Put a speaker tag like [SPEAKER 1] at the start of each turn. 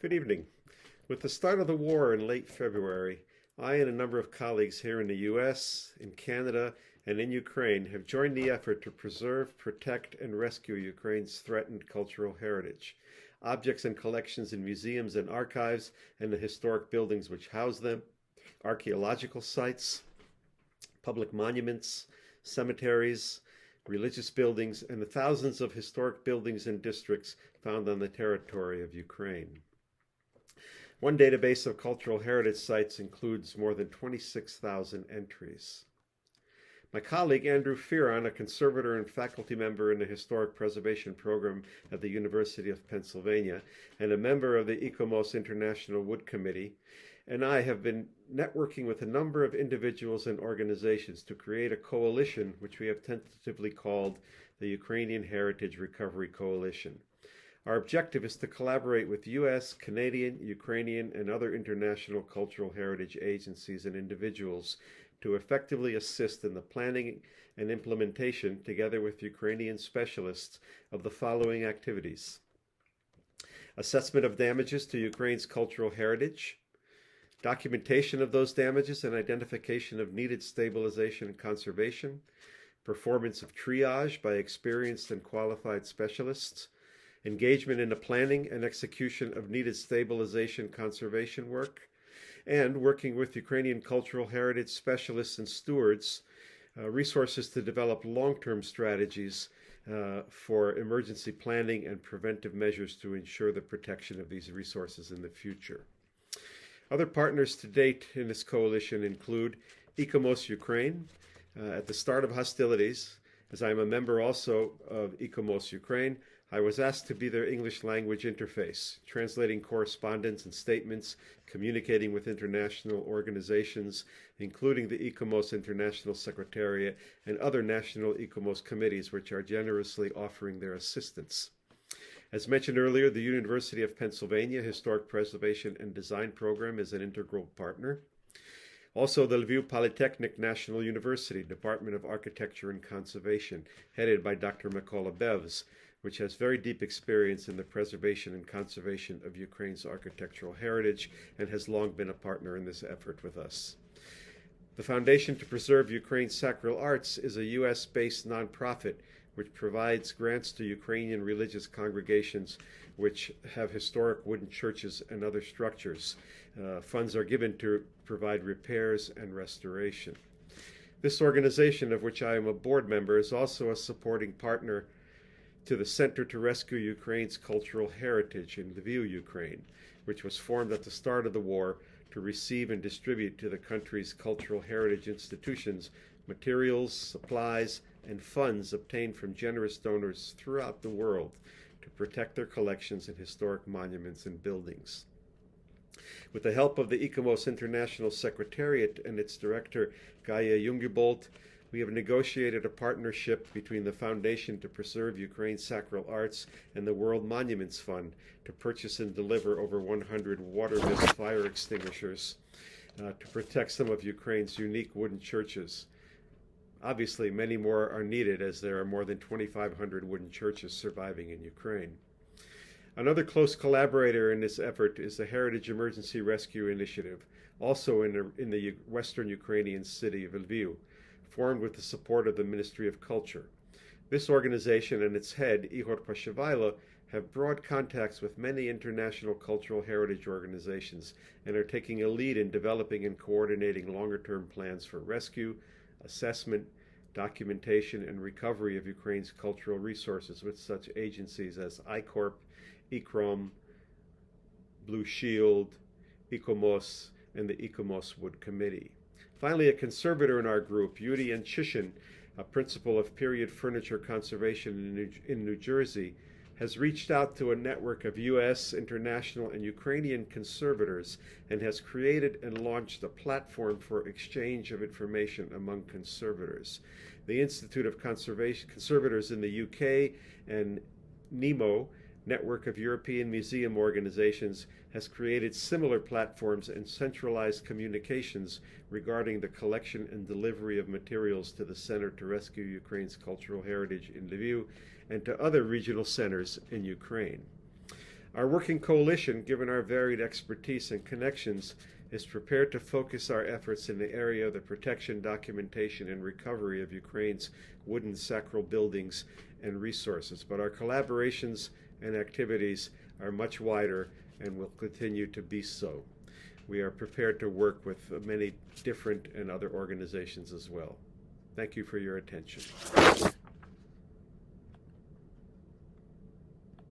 [SPEAKER 1] Good evening. With the start of the war in late February, I and a number of colleagues here in the US, in Canada, and in Ukraine have joined the effort to preserve, protect, and rescue Ukraine's threatened cultural heritage. Objects and collections in museums and archives, and the historic buildings which house them, archaeological sites, public monuments, cemeteries, religious buildings, and the thousands of historic buildings and districts found on the territory of Ukraine. One database of cultural heritage sites includes more than 26,000 entries. My colleague Andrew Fearon, a conservator and faculty member in the Historic Preservation Program at the University of Pennsylvania and a member of the ICOMOS International Wood Committee, and I have been networking with a number of individuals and organizations to create a coalition which we have tentatively called the Ukrainian Heritage Recovery Coalition. Our objective is to collaborate with U.S., Canadian, Ukrainian, and other international cultural heritage agencies and individuals to effectively assist in the planning and implementation, together with Ukrainian specialists, of the following activities: assessment of damages to Ukraine's cultural heritage, documentation of those damages and identification of needed stabilization and conservation, performance of triage by experienced and qualified specialists, engagement in the planning and execution of needed stabilization conservation work, and working with Ukrainian cultural heritage specialists and stewards, resources to develop long-term strategies for emergency planning and preventive measures to ensure the protection of these resources in the future. Other partners to date in this coalition include ICOMOS Ukraine. At the start of hostilities, as I am a member also of ICOMOS Ukraine, I was asked to be their English language interface, translating correspondence and statements, communicating with international organizations, including the ICOMOS International Secretariat and other national ICOMOS committees, which are generously offering their assistance. As mentioned earlier, the University of Pennsylvania Historic Preservation and Design Program is an integral partner. Also, the Lviv Polytechnic National University Department of Architecture and Conservation, headed by Dr. Mykola Bevs, which has very deep experience in the preservation and conservation of Ukraine's architectural heritage and has long been a partner in this effort with us. The Foundation to Preserve Ukraine's Sacral Arts is a U.S.-based nonprofit which provides grants to Ukrainian religious congregations which have historic wooden churches and other structures. Funds are given to provide repairs and restoration. This organization, of which I am a board member, is also a supporting partner to the Center to Rescue Ukraine's Cultural Heritage in Lviv, Ukraine, which was formed at the start of the war to receive and distribute to the country's cultural heritage institutions materials, supplies, and funds obtained from generous donors throughout the world to protect their collections and historic monuments and buildings. With the help of the ICOMOS International Secretariat and its director, Gaia Jungibolt, we have negotiated a partnership between the Foundation to Preserve Ukraine's Sacral Arts and the World Monuments Fund to purchase and deliver over 100 water mist fire extinguishers to protect some of Ukraine's unique wooden churches. Obviously, many more are needed as there are more than 2,500 wooden churches surviving in Ukraine. Another close collaborator in this effort is the Heritage Emergency Rescue Initiative, also in the western Ukrainian city of Lviv, formed with the support of the Ministry of Culture. This organization and its head, Ihor Pashevailo, have broad contacts with many international cultural heritage organizations and are taking a lead in developing and coordinating longer-term plans for rescue, assessment, documentation, and recovery of Ukraine's cultural resources with such agencies as ICORP, ICROM, Blue Shield, ICOMOS, and the ICOMOS Wood Committee. Finally, a conservator in our group, Yuri Anchishin, a principal of period furniture conservation in New Jersey, has reached out to a network of U.S., international, and Ukrainian conservators and has created and launched a platform for exchange of information among conservators. The Institute of Conservators in the UK and NEMO, Network of European Museum Organizations, has created similar platforms and centralized communications regarding the collection and delivery of materials to the Center to Rescue Ukraine's Cultural Heritage in Lviv and to other regional centers in Ukraine. Our working coalition, given our varied expertise and connections, is prepared to focus our efforts in the area of the protection, documentation, and recovery of Ukraine's wooden sacral buildings and resources. But our collaborations and activities are much wider and will continue to be so. We are prepared to work with many different and other organizations as well. Thank you for your attention.